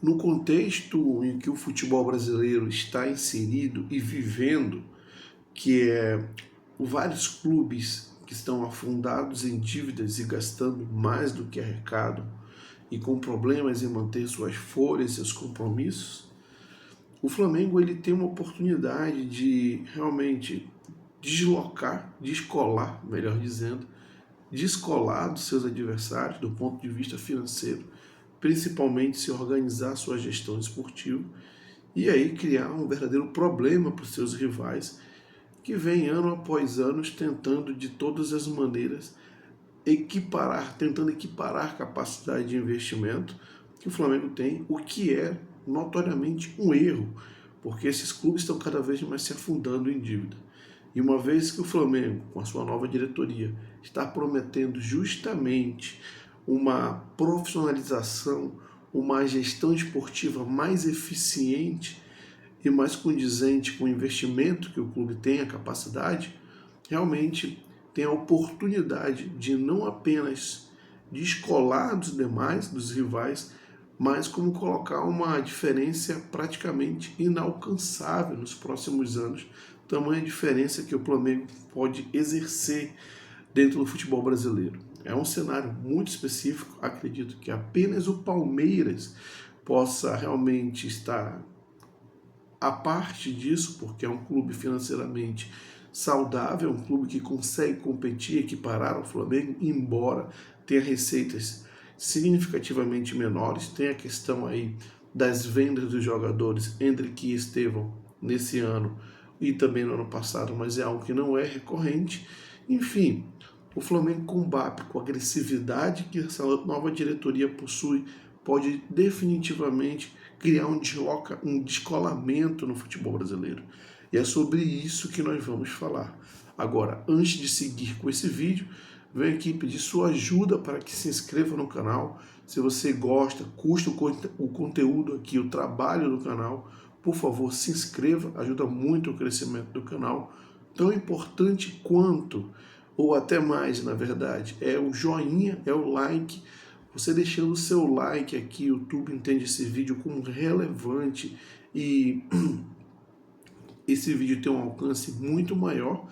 No contexto em que o futebol brasileiro está inserido e vivendo, que é vários clubes que estão afundados em dívidas e gastando mais do que arrecadam e com problemas em manter suas folhas e seus compromissos, o Flamengo ele tem uma oportunidade de realmente descolar, melhor dizendo, descolar dos seus adversários do ponto de vista financeiro, principalmente se organizar sua gestão esportiva e aí criar um verdadeiro problema para os seus rivais que vem ano após ano tentando de todas as maneiras tentando equiparar a capacidade de investimento que o Flamengo tem, o que é notoriamente um erro, porque esses clubes estão cada vez mais se afundando em dívida. E uma vez que o Flamengo, com a sua nova diretoria, está prometendo justamente uma profissionalização, uma gestão esportiva mais eficiente e mais condizente com o investimento que o clube tem, a capacidade, realmente tem a oportunidade de não apenas descolar dos demais, dos rivais, mas como colocar uma diferença praticamente inalcançável nos próximos anos, tamanha diferença que o Flamengo pode exercer dentro do futebol brasileiro. É um cenário muito específico, acredito que apenas o Palmeiras possa realmente estar a parte disso, porque é um clube financeiramente saudável, um clube que consegue competir, equiparar ao Flamengo, embora tenha receitas significativamente menores. Tem a questão aí das vendas dos jogadores, entre que Estevão nesse ano e também no ano passado, mas é algo que não é recorrente. Enfim, o Flamengo combate com a agressividade que essa nova diretoria possui, pode definitivamente criar um descolamento no futebol brasileiro. E é sobre isso que nós vamos falar. Agora, antes de seguir com esse vídeo, venho aqui pedir sua ajuda para que se inscreva no canal. Se você gosta, curte o conteúdo aqui, o trabalho do canal, por favor, se inscreva, ajuda muito o crescimento do canal. Tão importante quanto, ou até mais, na verdade, é o joinha, é o like. Você deixando o seu like aqui, o YouTube entende esse vídeo como relevante e esse vídeo tem um alcance muito maior.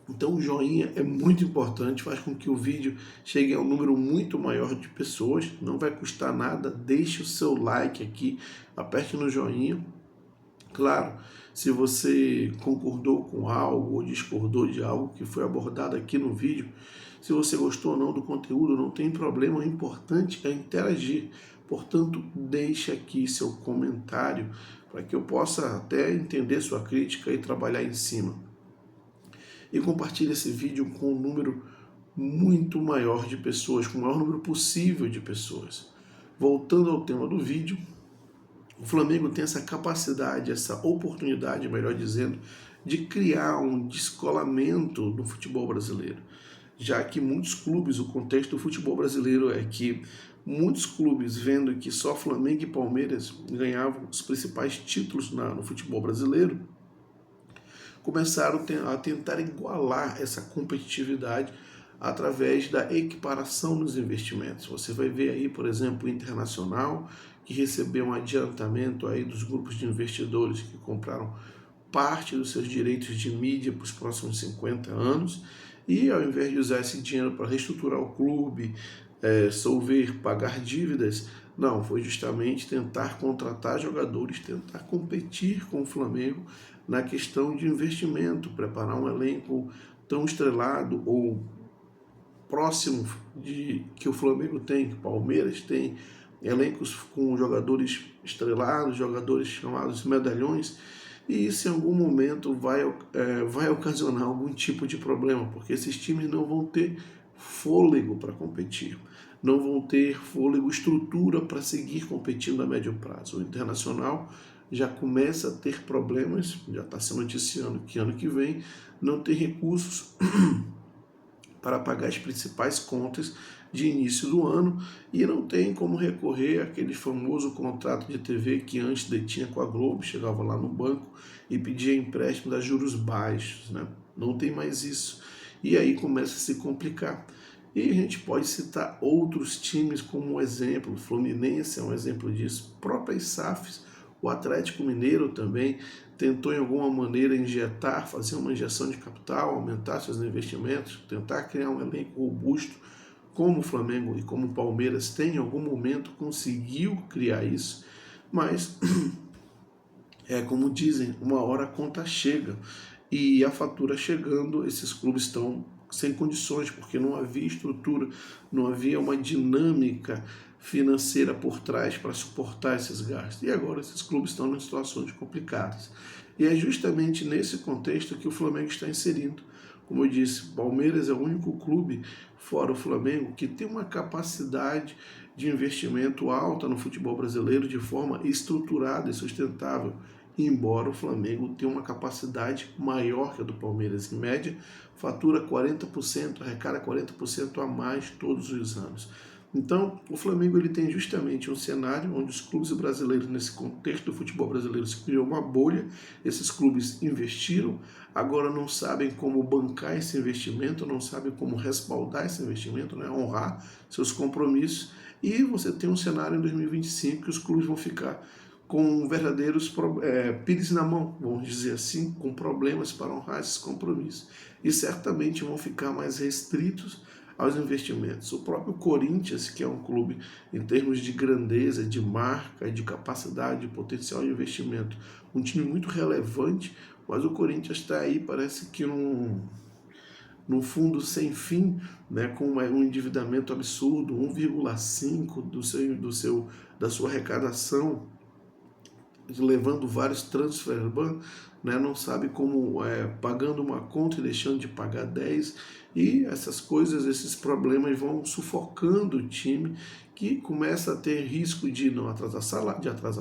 Então o joinha é muito importante, faz com que o vídeo chegue a um número muito maior de pessoas. Não vai custar nada, deixe o seu like aqui, aperte no joinha. Claro, se você concordou com algo ou discordou de algo que foi abordado aqui no vídeo, se você gostou ou não do conteúdo, não tem problema, o importante é interagir. Portanto, deixe aqui seu comentário para que eu possa até entender sua crítica e trabalhar em cima. E compartilhe esse vídeo com um número muito maior de pessoas, com o maior número possível de pessoas. Voltando ao tema do vídeo, o Flamengo tem essa capacidade, essa oportunidade, melhor dizendo, de criar um descolamento no futebol brasileiro. Já que muitos clubes, o contexto do futebol brasileiro é que muitos clubes, vendo que só Flamengo e Palmeiras ganhavam os principais títulos no futebol brasileiro, começaram a tentar igualar essa competitividade através da equiparação nos investimentos. Você vai ver aí, por exemplo, o Internacional, que recebeu um adiantamento aí dos grupos de investidores que compraram parte dos seus direitos de mídia para os próximos 50 anos, e ao invés de usar esse dinheiro para reestruturar o clube, solver, pagar dívidas, não, foi justamente tentar contratar jogadores, tentar competir com o Flamengo na questão de investimento, preparar um elenco tão estrelado ou próximo que o Flamengo tem, que o Palmeiras tem, elencos com jogadores estrelados, jogadores chamados medalhões, e isso em algum momento vai ocasionar algum tipo de problema, porque esses times não vão ter fôlego para competir, não vão ter fôlego, estrutura para seguir competindo a médio prazo. O Internacional já começa a ter problemas, já está se noticiando que ano que vem não tem recursos para pagar as principais contas de início do ano e não tem como recorrer àquele famoso contrato de TV que antes detinha com a Globo, chegava lá no banco e pedia empréstimo a juros baixos, né? Não tem mais isso. E aí começa a se complicar. E a gente pode citar outros times como exemplo, o Fluminense é um exemplo disso, próprias SAFs, o Atlético Mineiro também tentou em alguma maneira injetar, fazer uma injeção de capital, aumentar seus investimentos, tentar criar um elenco robusto, como o Flamengo e como o Palmeiras tem, em algum momento conseguiu criar isso, mas como dizem, uma hora a conta chega, e a fatura chegando, esses clubes estão sem condições, porque não havia estrutura, não havia uma dinâmica financeira por trás para suportar esses gastos. E agora esses clubes estão em situações complicadas. E é justamente nesse contexto que o Flamengo está inserindo. Como eu disse, Palmeiras é o único clube, fora o Flamengo, que tem uma capacidade de investimento alta no futebol brasileiro de forma estruturada e sustentável, embora o Flamengo tenha uma capacidade maior que a do Palmeiras. Em média, fatura 40%, arrecada 40% a mais todos os anos. Então, o Flamengo ele tem justamente um cenário onde os clubes brasileiros, nesse contexto do futebol brasileiro, se criou uma bolha, esses clubes investiram, agora não sabem como bancar esse investimento, não sabem como respaldar esse investimento, né? Honrar seus compromissos, e você tem um cenário em 2025 que os clubes vão ficar com verdadeiros pires na mão, vamos dizer assim, com problemas para honrar esses compromissos. E certamente vão ficar mais restritos aos investimentos. O próprio Corinthians, que é um clube em termos de grandeza, de marca, de capacidade, de potencial de investimento, um time muito relevante, mas o Corinthians está aí, parece que num fundo sem fim, né, com um endividamento absurdo, 1,5 da sua arrecadação, levando vários transfer ban, né, não sabe como, pagando uma conta e deixando de pagar 10, e essas coisas, esses problemas vão sufocando o time, que começa a ter risco de não atrasar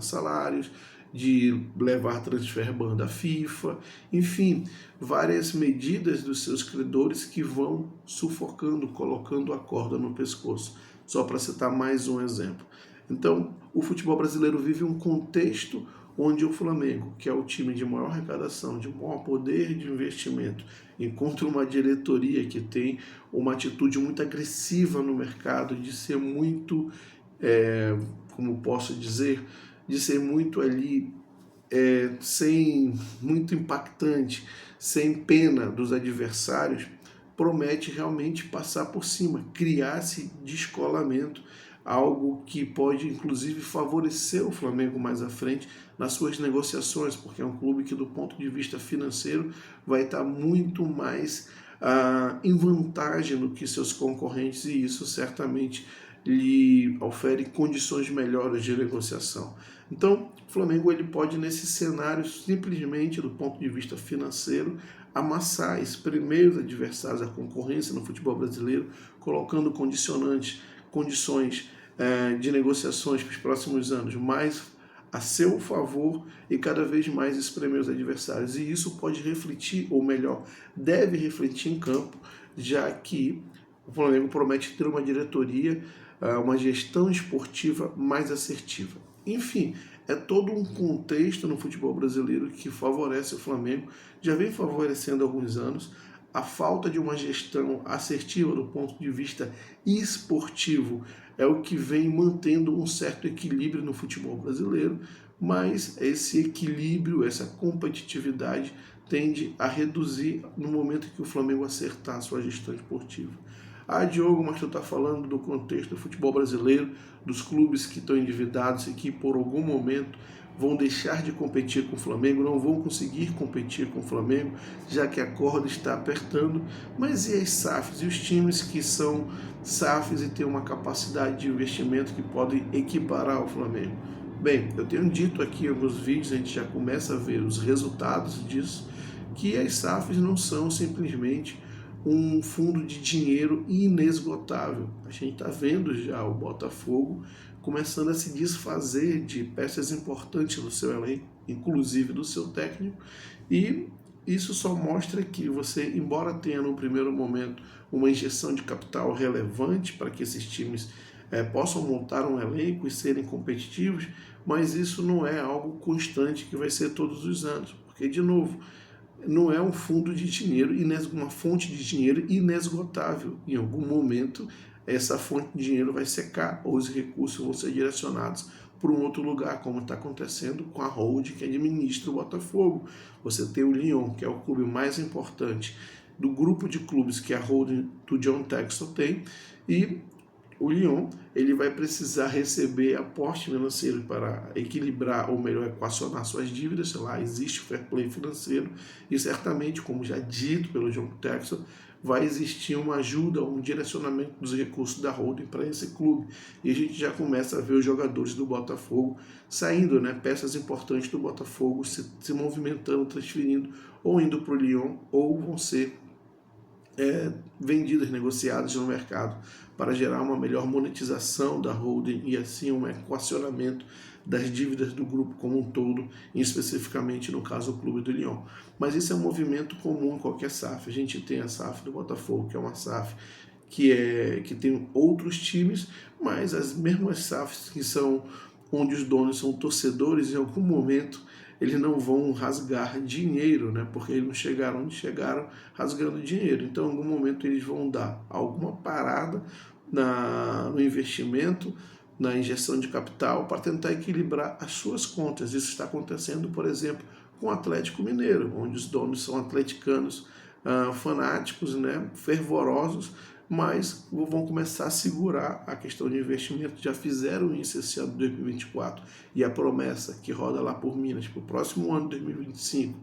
salários, de levar transfer ban da FIFA, enfim, várias medidas dos seus credores que vão sufocando, colocando a corda no pescoço, só para citar mais um exemplo. Então, o futebol brasileiro vive um contexto onde o Flamengo, que é o time de maior arrecadação, de maior poder de investimento, encontra uma diretoria que tem uma atitude muito agressiva no mercado, de ser muito, como posso dizer, de ser muito ali, muito impactante, sem pena dos adversários, promete realmente passar por cima, criar esse descolamento, algo que pode inclusive favorecer o Flamengo mais à frente nas suas negociações, porque é um clube que do ponto de vista financeiro vai estar muito mais em vantagem do que seus concorrentes, e isso certamente lhe ofere condições melhores de negociação. Então, o Flamengo ele pode, nesse cenário, simplesmente do ponto de vista financeiro, amassar, espremer os adversários, a concorrência no futebol brasileiro, colocando condições de negociações para os próximos anos mais a seu favor e cada vez mais espremer os adversários. E isso pode refletir, ou melhor, deve refletir em campo, já que o Flamengo promete ter uma diretoria, uma gestão esportiva mais assertiva. Enfim, é todo um contexto no futebol brasileiro que favorece o Flamengo, já vem favorecendo há alguns anos. A falta de uma gestão assertiva do ponto de vista esportivo é o que vem mantendo um certo equilíbrio no futebol brasileiro, mas esse equilíbrio, essa competitividade tende a reduzir no momento que o Flamengo acertar a sua gestão esportiva. Ah, Diogo, mas tu está falando do contexto do futebol brasileiro, dos clubes que estão endividados e que por algum momento vão deixar de competir com o Flamengo, não vão conseguir competir com o Flamengo, já que a corda está apertando. Mas e as SAFs? E os times que são SAFs e têm uma capacidade de investimento que podem equiparar o Flamengo? Bem, eu tenho dito aqui em alguns vídeos, a gente já começa a ver os resultados disso, que as SAFs não são simplesmente um fundo de dinheiro inesgotável. A gente está vendo já o Botafogo começando a se desfazer de peças importantes do seu elenco, inclusive do seu técnico, e isso só mostra que você, embora tenha no primeiro momento uma injeção de capital relevante para que esses times possam montar um elenco e serem competitivos, mas isso não é algo constante que vai ser todos os anos, porque, de novo, não é um fundo de dinheiro, uma fonte de dinheiro inesgotável. Em algum momento, essa fonte de dinheiro vai secar, ou os recursos vão ser direcionados para um outro lugar, como está acontecendo com a holding que administra o Botafogo. Você tem o Lyon, que é o clube mais importante do grupo de clubes que a holding do John Textor tem, e o Lyon ele vai precisar receber aporte financeiro para equilibrar, ou melhor, equacionar suas dívidas. Sei lá, existe o fair play financeiro e certamente, como já dito pelo John Textor, vai existir uma ajuda, um direcionamento dos recursos da holding para esse clube. E a gente já começa a ver os jogadores do Botafogo saindo, né? Peças importantes do Botafogo se movimentando, transferindo, ou indo para o Lyon, ou vão ser vendidas, negociadas no mercado para gerar uma melhor monetização da holding e assim um equacionamento das dívidas do grupo como um todo, e especificamente no caso o Clube do Lyon. Mas isso é um movimento comum em qualquer SAF. A gente tem a SAF do Botafogo, que é uma SAF que tem outros times, mas as mesmas SAFs que são onde os donos são torcedores, em algum momento eles não vão rasgar dinheiro, né? Porque eles não chegaram onde chegaram rasgando dinheiro. Então, em algum momento, eles vão dar alguma parada no investimento, na injeção de capital, para tentar equilibrar as suas contas. Isso está acontecendo, por exemplo, com o Atlético Mineiro, onde os donos são atleticanos fanáticos, né? Fervorosos, mas vão começar a segurar a questão de investimento. Já fizeram isso esse ano de 2024, e a promessa que roda lá por Minas para o próximo ano, 2025,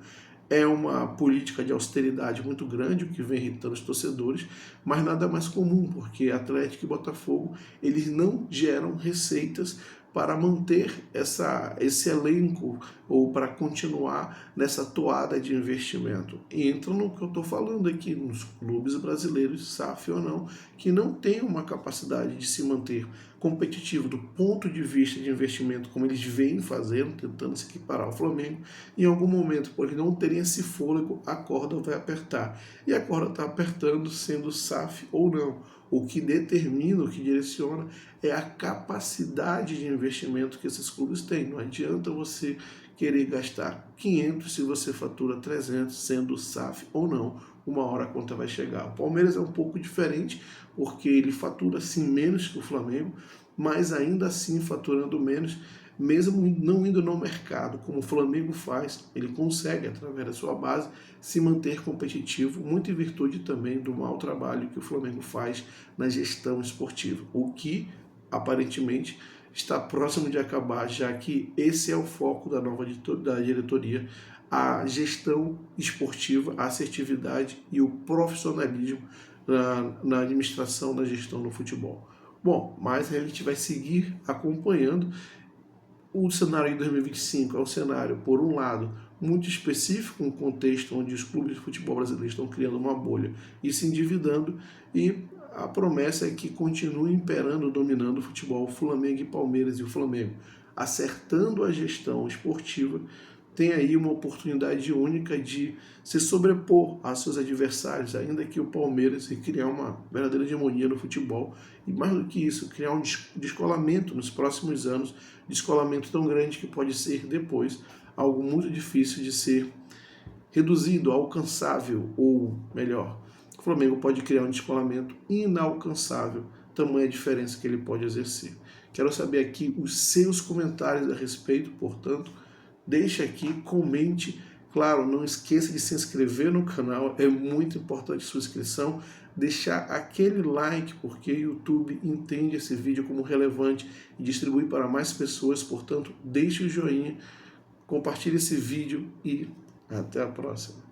é uma política de austeridade muito grande, o que vem irritando os torcedores, mas nada mais comum, porque Atlético e Botafogo eles não geram receitas para manter esse elenco, ou para continuar nessa toada de investimento. Entra no que eu estou falando aqui, nos clubes brasileiros, SAF ou não, que não tem uma capacidade de se manter competitivo do ponto de vista de investimento, como eles vêm fazendo, tentando se equiparar ao Flamengo. Em algum momento, por eles não terem esse fôlego, a corda vai apertar. E a corda está apertando, sendo SAF ou não. O que determina, o que direciona é a capacidade de investimento que esses clubes têm. Não adianta você querer gastar 500 se você fatura 300, sendo SAF ou não. Uma hora a conta vai chegar. O Palmeiras é um pouco diferente, porque ele fatura sim menos que o Flamengo, mas ainda assim faturando menos, mesmo não indo no mercado, como o Flamengo faz, ele consegue, através da sua base, se manter competitivo, muito em virtude também do mau trabalho que o Flamengo faz na gestão esportiva, o que, aparentemente, está próximo de acabar, já que esse é o foco da nova diretoria, a gestão esportiva, a assertividade e o profissionalismo na administração da gestão do futebol. Bom, mas a gente vai seguir acompanhando. O cenário de 2025 é um cenário, por um lado, muito específico, um contexto onde os clubes de futebol brasileiros estão criando uma bolha e se endividando, e a promessa é que continue imperando, dominando o futebol, Flamengo e Palmeiras, e o Flamengo, acertando a gestão esportiva, tem aí uma oportunidade única de se sobrepor a seus adversários, ainda que o Palmeiras, e criar uma verdadeira hegemonia no futebol, e mais do que isso, criar um descolamento nos próximos anos, descolamento tão grande que pode ser depois algo muito difícil de ser reduzido, alcançável, ou melhor, o Flamengo pode criar um descolamento inalcançável, tamanha a diferença que ele pode exercer. Quero saber aqui os seus comentários a respeito, portanto, deixe aqui, comente. Claro, não esqueça de se inscrever no canal, é muito importante a sua inscrição. Deixar aquele like, porque o YouTube entende esse vídeo como relevante e distribui para mais pessoas. Portanto, deixe o joinha, compartilhe esse vídeo e até a próxima.